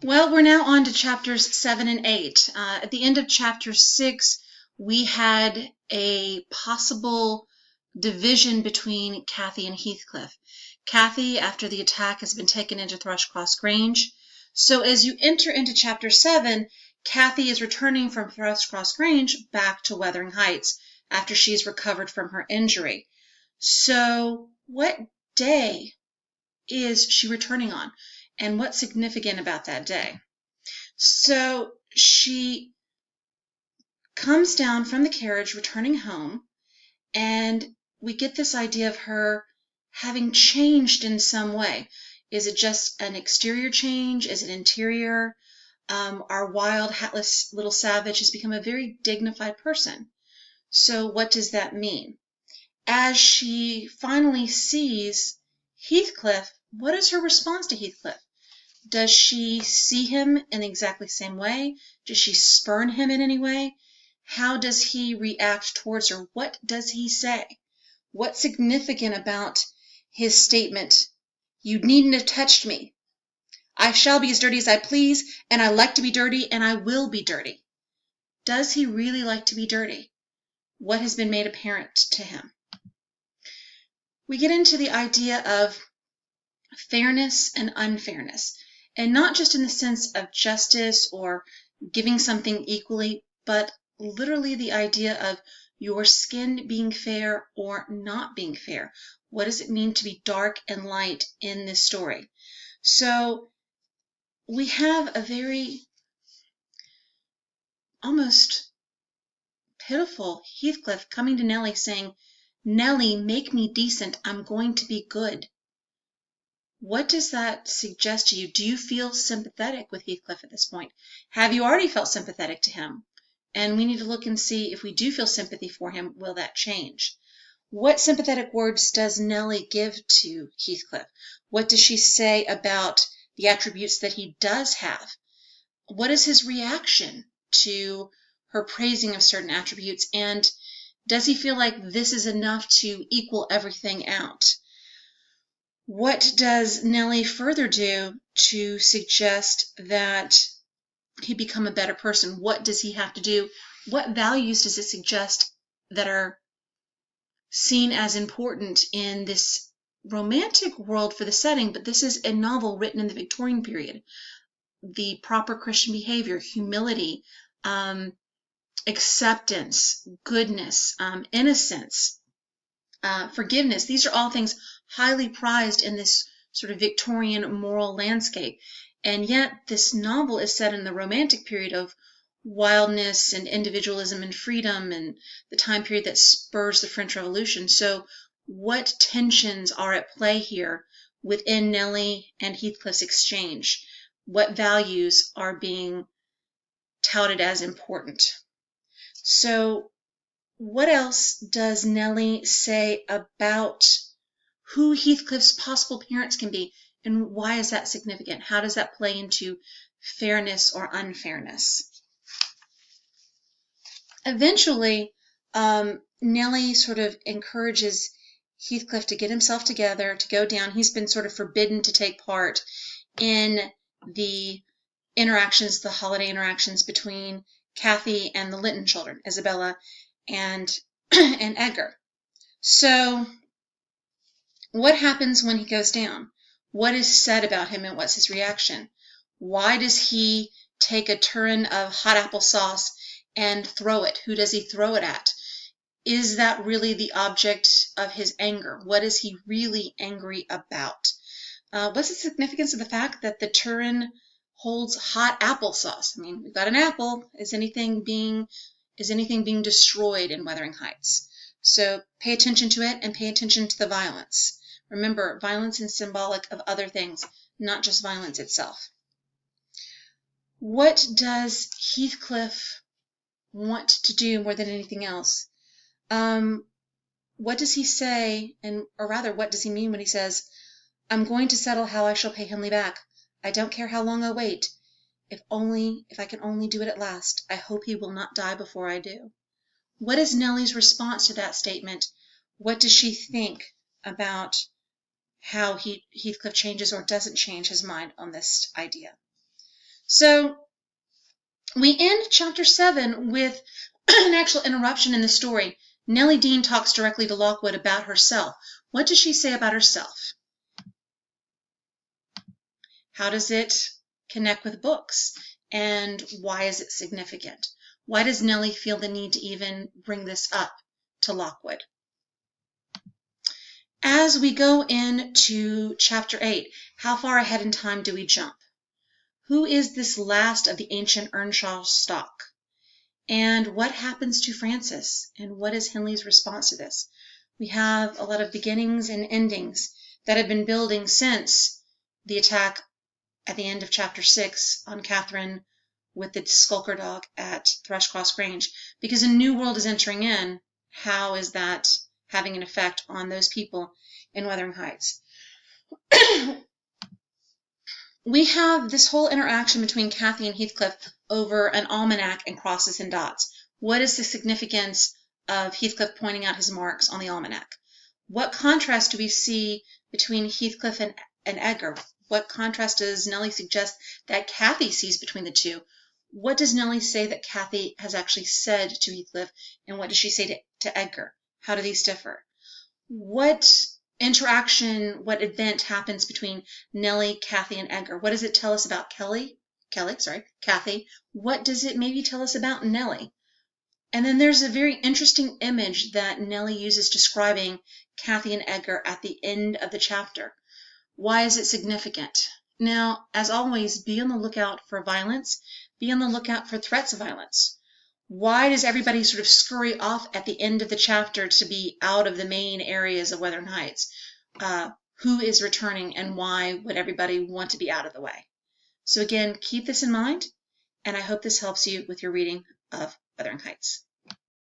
Well, we're now on to chapters 7 and 8. At the end of chapter 6, we had a possible division between Kathy and Heathcliff. Kathy, after the attack, has been taken into Thrushcross Grange. So as you enter into chapter 7, Kathy is returning from Thrushcross Grange back to Wuthering Heights after she's recovered from her injury. So what day is she returning on? And what's significant about that day? So she comes down from the carriage returning home, and we get this idea of her having changed in some way. Is it just an exterior change? Is it interior? Our wild, hatless little savage has become a very dignified person. So what does that mean? As she finally sees Heathcliff, what is her response to Heathcliff? Does she see him in exactly the same way? Does she spurn him in any way? How does he react towards her? What does he say? What's significant about his statement, "You needn't have touched me. I shall be as dirty as I please, and I like to be dirty, and I will be dirty"? Does he really like to be dirty? What has been made apparent to him? We get into the idea of fairness and unfairness, and not just in the sense of justice or giving something equally, but literally the idea of your skin being fair or not being fair. What does it mean to be dark and light in this story? So we have a very almost pitiful Heathcliff coming to Nellie saying, "Nellie, make me decent. I'm going to be good." What does that suggest to you? Do you feel sympathetic with Heathcliff at this point? Have you already felt sympathetic to him? And we need to look and see if we do feel sympathy for him, will that change? What sympathetic words does Nellie give to Heathcliff? What does she say about the attributes that he does have? What is his reaction to her praising of certain attributes? And does he feel like this is enough to equal everything out? What does Nellie further do to suggest that he become a better person? What does he have to do? What values does it suggest that are seen as important in this romantic world for the setting? But this is a novel written in the Victorian period. The proper Christian behavior, humility, acceptance, goodness, innocence, forgiveness. These are all things highly prized in this sort of Victorian moral landscape. And yet this novel is set in the Romantic period of wildness and individualism and freedom, and the time period that spurs the French Revolution. So what tensions are at play here within Nellie and Heathcliff's exchange? What values are being touted as important? So what else does Nellie say about who Heathcliff's possible parents can be, and why is that significant? How does that play into fairness or unfairness? Eventually, Nellie sort of encourages Heathcliff to get himself together, to go down. He's been sort of forbidden to take part in the interactions, the holiday interactions between Kathy and the Linton children, Isabella and Edgar. So what happens when he goes down? What is said about him and what's his reaction? Why does he take a turin of hot apple sauce and throw it? Who does he throw it at? Is that really the object of his anger? What is he really angry about? What's the significance of the fact that the turin holds hot applesauce? I mean, we've got an apple. Is anything being destroyed in Wuthering Heights? So pay attention to it and pay attention to the violence. Remember, violence is symbolic of other things, not just violence itself. What does Heathcliff want to do more than anything else? What does he say, or rather, what does he mean when he says, "I'm going to settle how I shall pay Hindley back. I don't care how long I wait. If I can only do it at last. I hope he will not die before I do." What is Nellie's response to that statement? What does she think about how Heathcliff changes or doesn't change his mind on this idea? So we end chapter 7 with an actual interruption in the story. Nellie Dean talks directly to Lockwood about herself. What does she say about herself? How does it connect with books? And why is it significant? Why does Nellie feel the need to even bring this up to Lockwood? As we go into chapter 8, how far ahead in time do we jump? Who is this last of the ancient Earnshaw stock? And what happens to Francis? And what is Henley's response to this? We have a lot of beginnings and endings that have been building since the attack at the end of chapter 6 on Catherine with the skulker dog at Thrushcross Grange. Because a new world is entering in, how is that having an effect on those people in Wuthering Heights? We have this whole interaction between Cathy and Heathcliff over an almanac and crosses and dots. What is the significance of Heathcliff pointing out his marks on the almanac? What contrast do we see between Heathcliff and Edgar? What contrast does Nellie suggest that Cathy sees between the two? What does Nellie say that Cathy has actually said to Heathcliff, and what does she say to Edgar? How do these differ? What interaction, what event happens between Nellie, Cathy, and Edgar? What does it tell us about Cathy? What does it maybe tell us about Nellie? And then there's a very interesting image that Nellie uses describing Cathy and Edgar at the end of the chapter. Why is it significant? Now, as always, be on the lookout for violence. Be on the lookout for threats of violence. Why does everybody sort of scurry off at the end of the chapter to be out of the main areas of Wuthering Heights? Who is returning, and why would everybody want to be out of the way? So again, keep this in mind, and I hope this helps you with your reading of Wuthering Heights.